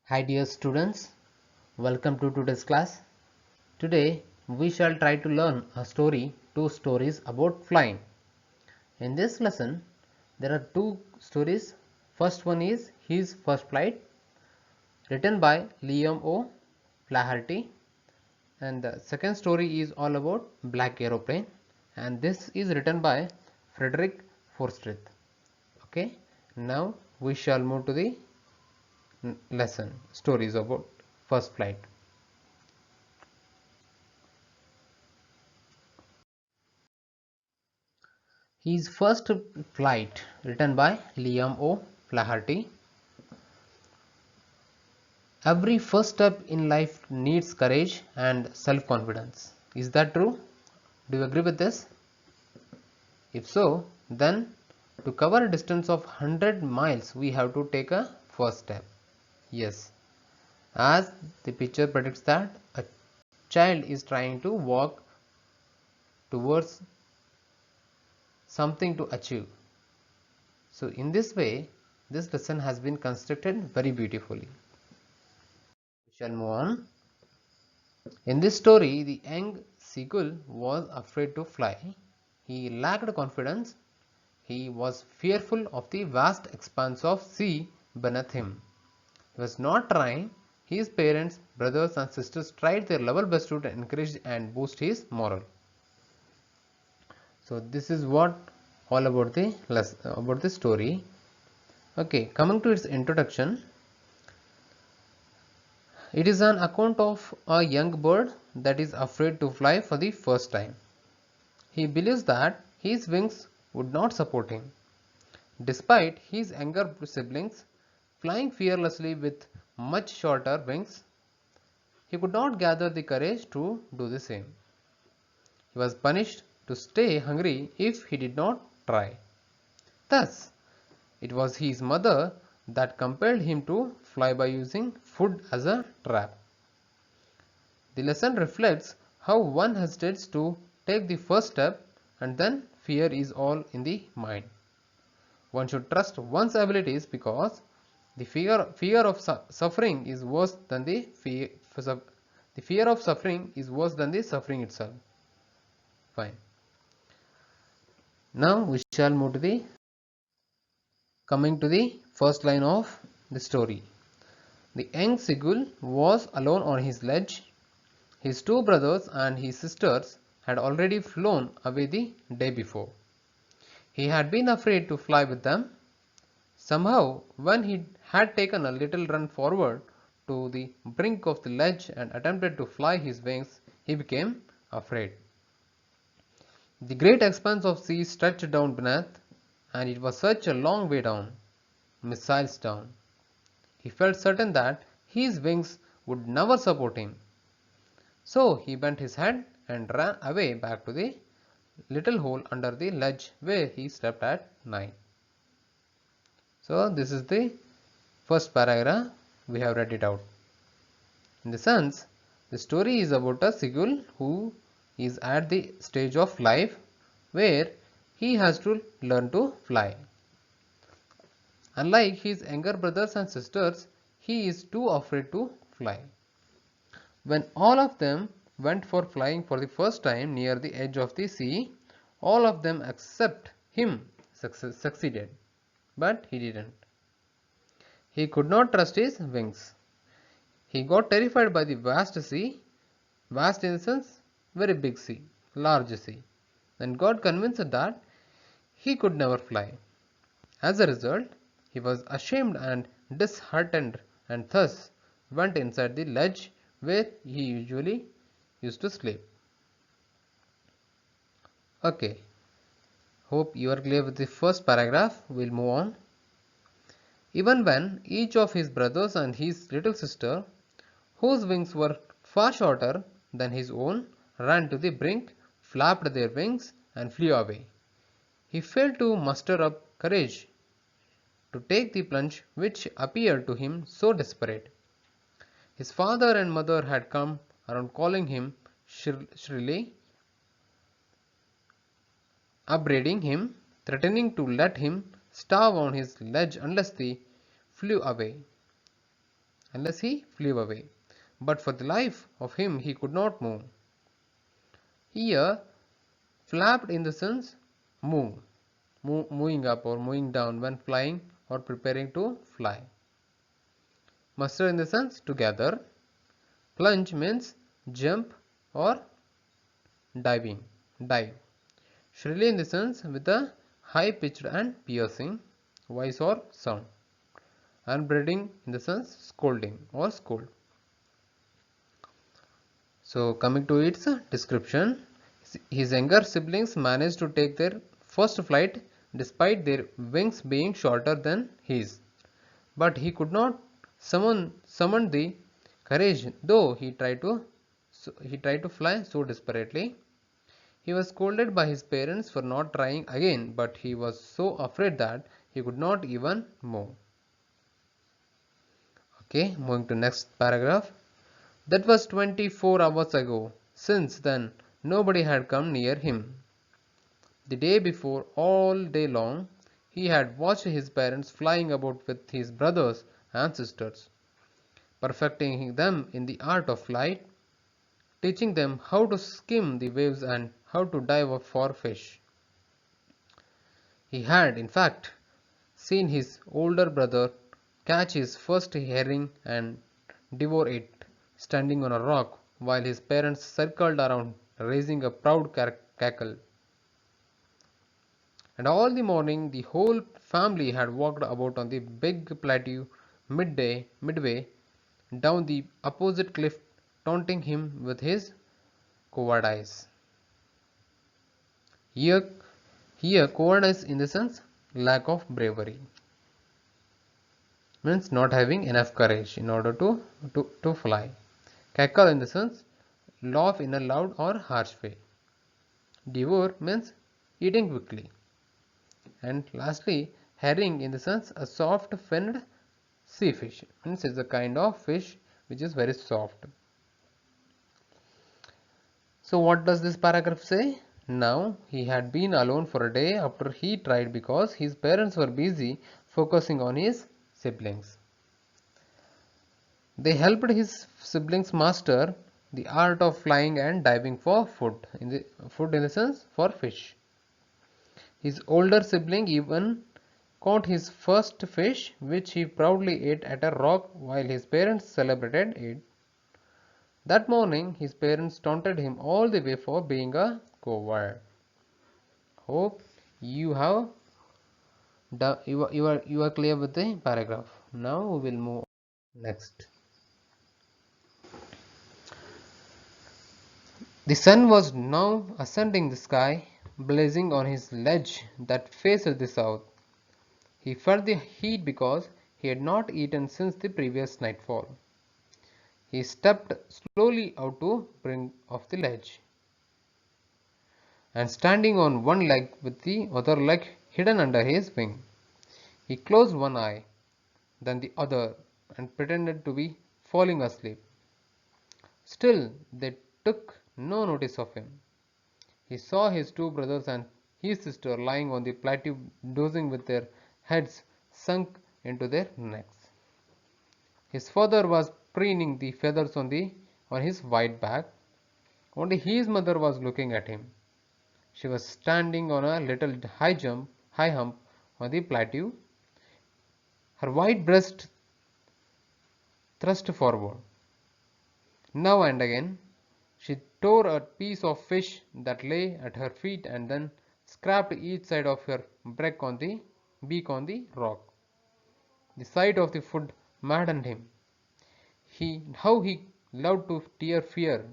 Hi dear students, welcome to today's class. Today we shall try to learn two stories about flying. In this lesson there are two stories. First one is His First Flight, written by Liam O. Flaherty, and the second story is all about Black Aeroplane, and this is written by Frederick Forsyth. Okay, now we shall move to the lesson stories about first flight. His First Flight, written by Liam O. Flaherty. Every first step in life needs courage and self-confidence. Is that true? Do you agree with this? If so, then to cover a distance of 100 miles, we have to take a first step. Yes, as the picture predicts that a child is trying to walk towards something to achieve. So in this way, this lesson has been constructed very beautifully. We shall move on. In this story, the young seagull was afraid to fly. He lacked confidence. He was fearful of the vast expanse of sea beneath him. He was not trying. His parents, brothers and sisters tried their level best to encourage and boost his morale. So this is what all about the story. Okay, coming to its introduction. It is an account of a young bird that is afraid to fly for the first time. He believes that his wings would not support him. Despite his younger siblings flying fearlessly with much shorter wings, he could not gather the courage to do the same. He was punished to stay hungry if he did not try. Thus, it was his mother that compelled him to fly by using food as a trap. The lesson reflects how one hesitates to take the first step and then fear is all in the mind. One should trust one's abilities because the fear of suffering is worse than the fear of suffering is worse than the suffering itself. Fine. Now we shall move to the coming to the first line of the story. The young seagull was alone on his ledge. His two brothers and his sisters had already flown away the day before. He had been afraid to fly with them. Somehow, when he had taken a little run forward to the brink of the ledge and attempted to fly his wings, he became afraid. The great expanse of sea stretched down beneath, and it was such a long way down, miles down. He felt certain that his wings would never support him. So he bent his head and ran away back to the little hole under the ledge where he slept at night. So this is the first paragraph. We have read it out. In the sense, the story is about a seagull who is at the stage of life where he has to learn to fly. Unlike his younger brothers and sisters, he is too afraid to fly. When all of them went for flying for the first time near the edge of the sea, all of them except him succeeded, but he didn't. He could not trust his wings. He got terrified by the vast sea, vast in the sense very big sea, large sea, and got convinced that he could never fly. As a result, he was ashamed and disheartened and thus went inside the ledge where he usually used to sleep. Okay, hope you are clear with the first paragraph. We'll move on. Even when each of his brothers and his little sister, whose wings were far shorter than his own, ran to the brink, flapped their wings, and flew away, he failed to muster up courage to take the plunge which appeared to him so desperate. His father and mother had come around calling him shrilly, upbraiding him, threatening to let him starve on his ledge unless he flew away. unless he flew away. But for the life of him he could not move. Here, flapped in the sense move, moving up or moving down when flying or preparing to fly. Muster in the sense together. Plunge means jump or dive. Shrilly in the sense with a high pitched and piercing voice or sound. Upbraiding in the sense scolding or scold. So coming to its description, his younger siblings managed to take their first flight despite their wings being shorter than his. But he could not summon the courage, though he tried to fly so desperately. He was scolded by his parents for not trying again, but he was so afraid that he could not even move. Okay, moving to next paragraph. That was 24 hours ago. Since then, nobody had come near him. The day before, all day long, he had watched his parents flying about with his brothers and sisters, perfecting them in the art of flight, teaching them how to skim the waves and how to dive for fish. He had, in fact, seen his older brother catch his first herring and devour it, standing on a rock, while his parents circled around, raising a proud cackle. And all the morning the whole family had walked about on the big plateau midway down the opposite cliff, taunting him with his cowardice. Here, here cowardice in the sense lack of bravery. Means not having enough courage in order to fly. Cackle in the sense laugh in a loud or harsh way. Devour means eating quickly. And lastly, herring in the sense a soft finned sea fish. Means it's a kind of fish which is very soft. So what does this paragraph say? Now he had been alone for a day after he tried because his parents were busy focusing on his siblings. They helped his siblings master the art of flying and diving for food. Food in the sense for fish. His older sibling even caught his first fish, which he proudly ate at a rock while his parents celebrated it. That morning, his parents taunted him all the way for being a coward. Hope you have you are clear with the paragraph. Now we will move next. The sun was now ascending the sky, blazing on his ledge that faced the south. He felt the heat because he had not eaten since the previous nightfall. He stepped slowly out to bring off the ledge, and standing on one leg with the other leg hidden under his wing, he closed one eye, then the other, and pretended to be falling asleep. Still, they took no notice of him. He saw his two brothers and his sister lying on the plateau dozing with their heads sunk into their necks. His father was preening the feathers on his white back. Only his mother was looking at him. She was standing on a little high hump on the plateau, her white breast thrust forward. Now and again, she tore a piece of fish that lay at her feet and then scraped each side of her beak on the rock. The sight of the food maddened him. How he loved to tear food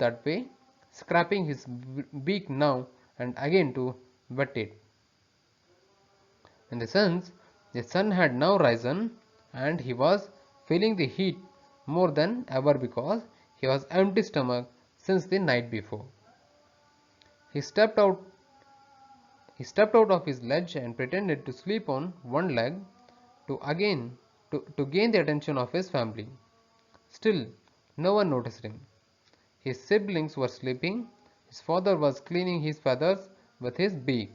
that way, scraping his beak now and again to wet it. In the sense, the sun had now risen and he was feeling the heat more than ever because he was empty stomach since the night before. He stepped out of his ledge and pretended to sleep on one leg to gain the attention of his family. Still, no one noticed him. His siblings were sleeping, his father was cleaning his feathers with his beak,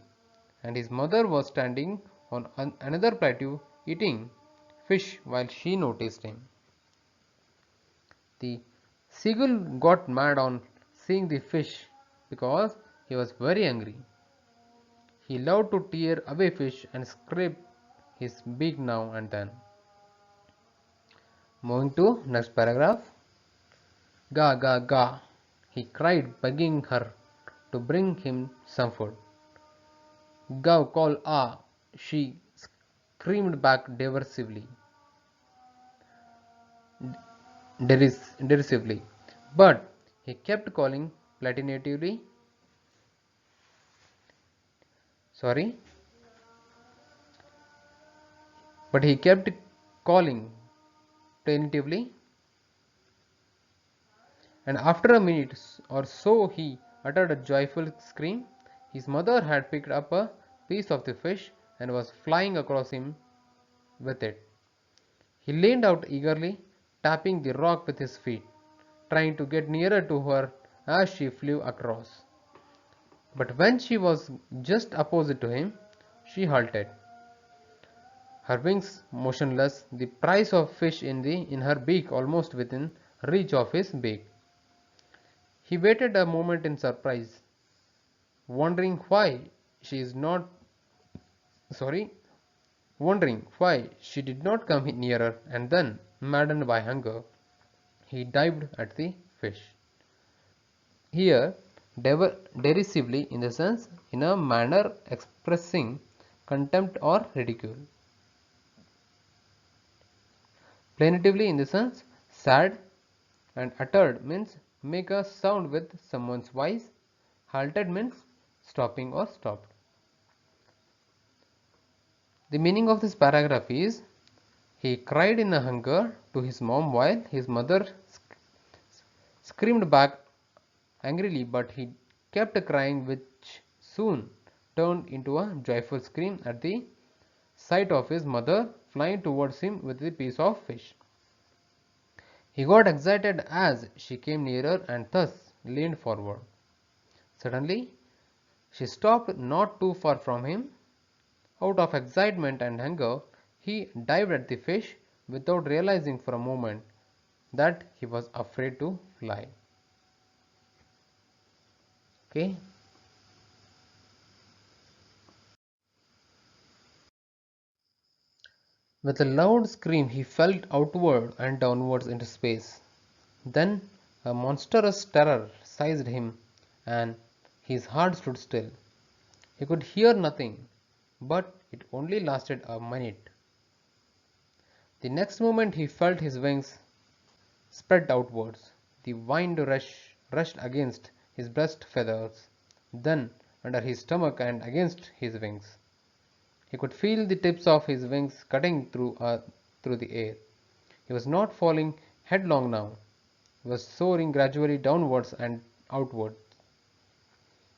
and his mother was standing on another plateau eating fish while she noticed him. The seagull got mad on seeing the fish because he was very angry. He loved to tear away fish and scrape his beak now and then. Moving to next paragraph. Ga ga ga, he cried, begging her to bring him some food. Gav call ah, she screamed back derisively. But he kept calling plaintively. Sorry, but he kept calling plaintively, and after a minute or so he uttered a joyful scream. His mother had picked up a piece of the fish and was flying across him with it. He leaned out eagerly, tapping the rock with his feet, trying to get nearer to her as she flew across. But when she was just opposite to him, she halted, her wings motionless, the prize of fish in her beak almost within reach of his beak. He waited a moment in surprise, wondering why she is not sorry, wondering why she did not come nearer, and then, maddened by hunger, he dived at the fish. Here, derisively in the sense in a manner expressing contempt or ridicule. Plaintively in the sense sad, and uttered means make a sound with someone's voice. Halted means stopping or stopped. The meaning of this paragraph is he cried in a hunger to his mom while his mother screamed back angrily, but he kept crying, which soon turned into a joyful scream at the sight of his mother flying towards him with a piece of fish. He got excited as she came nearer and thus leaned forward. Suddenly, she stopped not too far from him. Out of excitement and hunger, he dived at the fish without realizing for a moment that he was afraid to fly. Okay. With a loud scream, he fell outward and downwards into space. Then a monstrous terror seized him, and his heart stood still. He could hear nothing, but it only lasted a minute. The next moment he felt his wings spread outwards. The wind rushed against his breast feathers, then under his stomach and against his wings. He could feel the tips of his wings cutting through the air. He was not falling headlong now. He was soaring gradually downwards and outwards.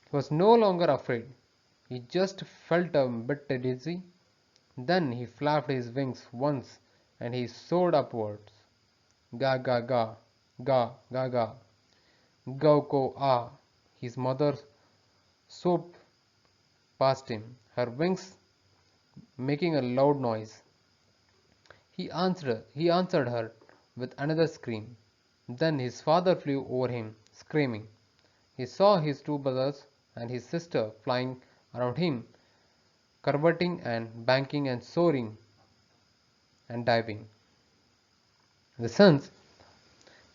He was no longer afraid. He just felt a bit dizzy. Then he flapped his wings once and he soared upwards. Ga ga ga, ga ga ga, go ko ah. His mother swooped past him, her wings making a loud noise. He answered her with another scream. Then his father flew over him, screaming. He saw his two brothers and his sister flying around him, curveting and banking and soaring and diving. In the sense,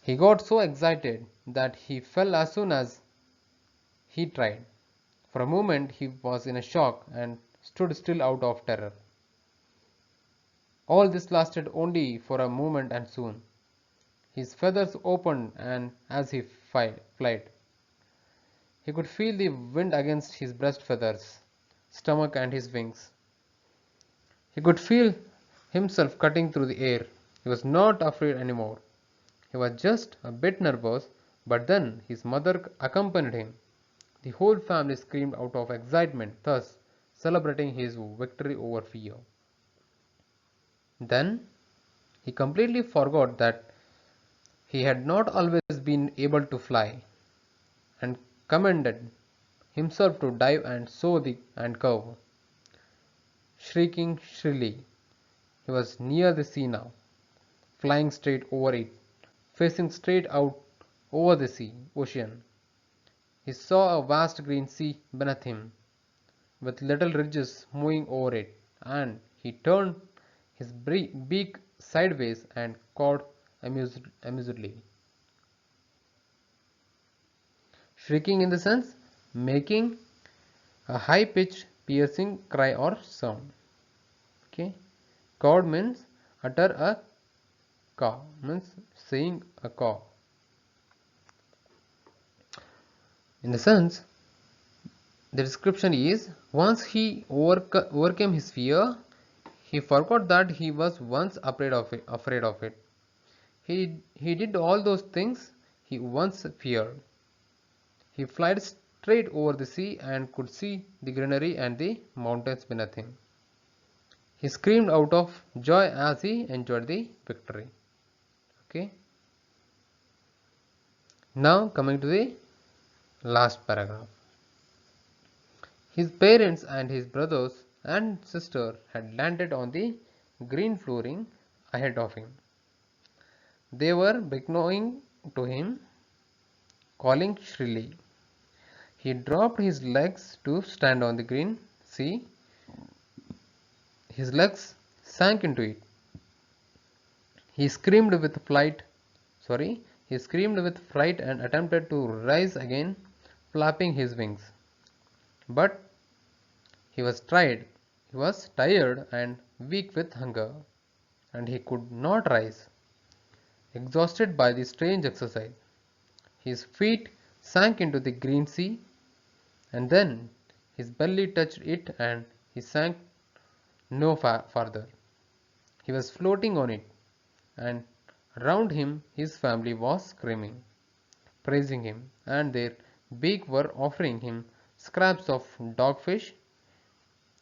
he got so excited that he fell as soon as he tried. For a moment he was in a shock and stood still out of terror. All this lasted only for a moment, and soon his feathers opened, and as he fled, he could feel the wind against his breast feathers, stomach and his wings. He could feel himself cutting through the air. He was not afraid anymore. He was just a bit nervous, but then his mother accompanied him. The whole family screamed out of excitement, thus celebrating his victory over fear. Then he completely forgot that he had not always been able to fly, and commended himself to dive and soar and curve, shrieking shrilly. He was near the sea now, flying straight over it, facing straight out over the ocean. He saw a vast green sea beneath him, with little ridges moving over it, and he turned his beak sideways and cawed amusedly. Shrieking in the sense, making a high-pitched, piercing cry or sound. Okay, cawed means utter a caw, means saying a caw. In the sense, the description is, once he overcame his fear, he forgot that he was once afraid of it. He did all those things he once feared. He flied straight over the sea and could see the greenery and the mountains beneath him. He screamed out of joy as he enjoyed the victory. Okay. Now coming to the last paragraph. His parents and his brothers and sister had landed on the green flooring ahead of him. They were beckoning to him, calling shrilly. He dropped his legs to stand on the green sea. His legs sank into it. He screamed with fright and attempted to rise again, flapping his wings. But he was tired and weak with hunger, and he could not rise. Exhausted by the strange exercise, his feet sank into the green sea, and then his belly touched it and he sank no farther. He was floating on it, and around him his family was screaming, praising him, and their beak were offering him scraps of dogfish.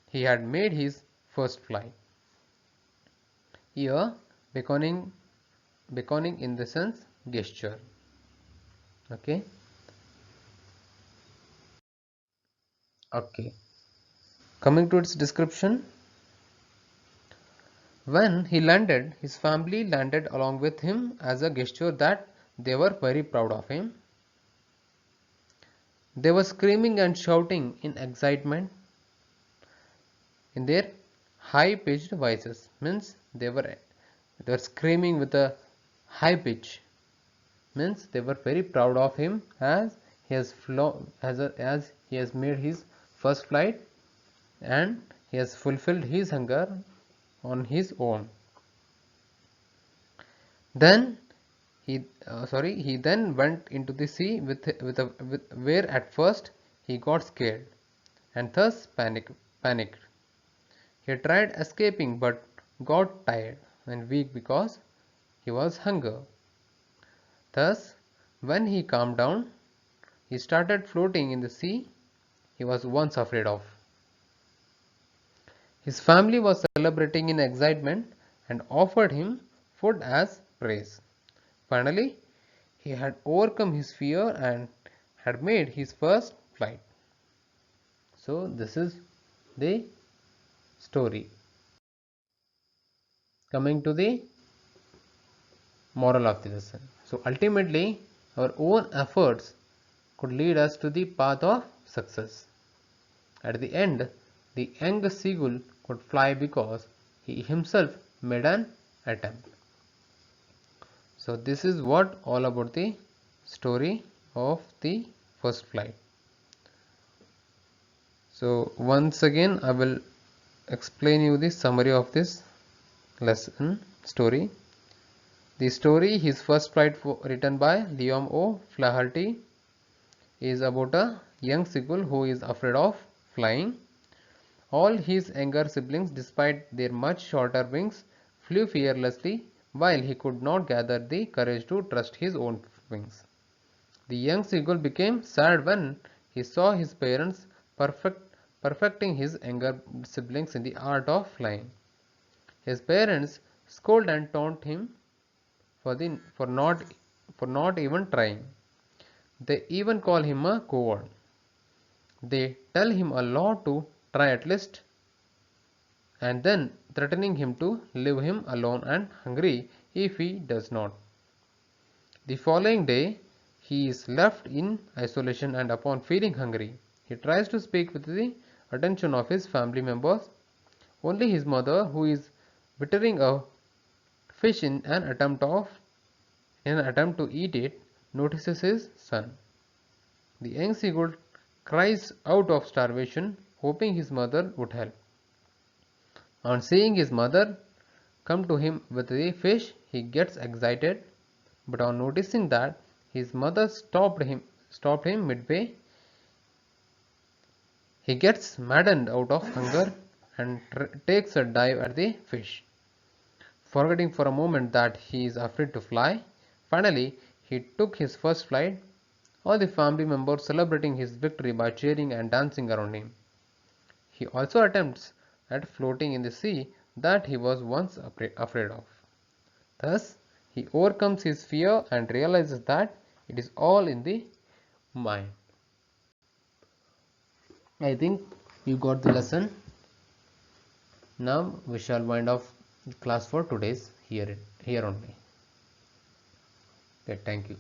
He had made his first flight. Here, beckoning in the sense gesture. Okay. Coming to its description. When he landed, his family landed along with him as a gesture that they were very proud of him. They were screaming and shouting in excitement in their high-pitched voices. Means they were screaming with a high pitch. Means they were very proud of him as he has as he has made his first flight and he has fulfilled his hunger on his own. Then he then went into the sea where at first he got scared and thus panicked. He tried escaping but got tired and weak because he was hunger. Thus, when he calmed down, he started floating in the sea he was once afraid of. His family was celebrating in excitement and offered him food as praise. Finally, he had overcome his fear and had made his first flight. So, this is the story. Coming to the moral of the lesson. So, ultimately, our own efforts could lead us to the path of success. At the end, the young seagull could fly because he himself made an attempt. So this is what all about the story of the first flight. So once again I will explain you the summary of this lesson story. The story His First Flight, written by Liam O'Flaherty, is about a young seagull who is afraid of flying. All his younger siblings, despite their much shorter wings, flew fearlessly, while he could not gather the courage to trust his own wings. The young seagull became sad when he saw his parents perfecting his younger siblings in the art of flying. His parents scold and taunt him for not even trying. They even call him a coward. They tell him a lot to try at least, and then threatening him to leave him alone and hungry if he does not. The following day, he is left in isolation, and upon feeling hungry, he tries to speak with the attention of his family members. Only his mother, who is buttering a fish in an attempt to eat it, notices his son. The young seagull cries out of starvation, hoping his mother would help. On seeing his mother come to him with the fish, he gets excited, but on noticing that his mother stopped him midway, he gets maddened out of hunger and takes a dive at the fish. Forgetting for a moment that he is afraid to fly, finally he took his first flight, all the family members celebrating his victory by cheering and dancing around him. He also attempts at floating in the sea that he was once afraid of. Thus, he overcomes his fear and realizes that it is all in the mind. I think you got the lesson. Now we shall wind off class for today's here only. Okay, thank you.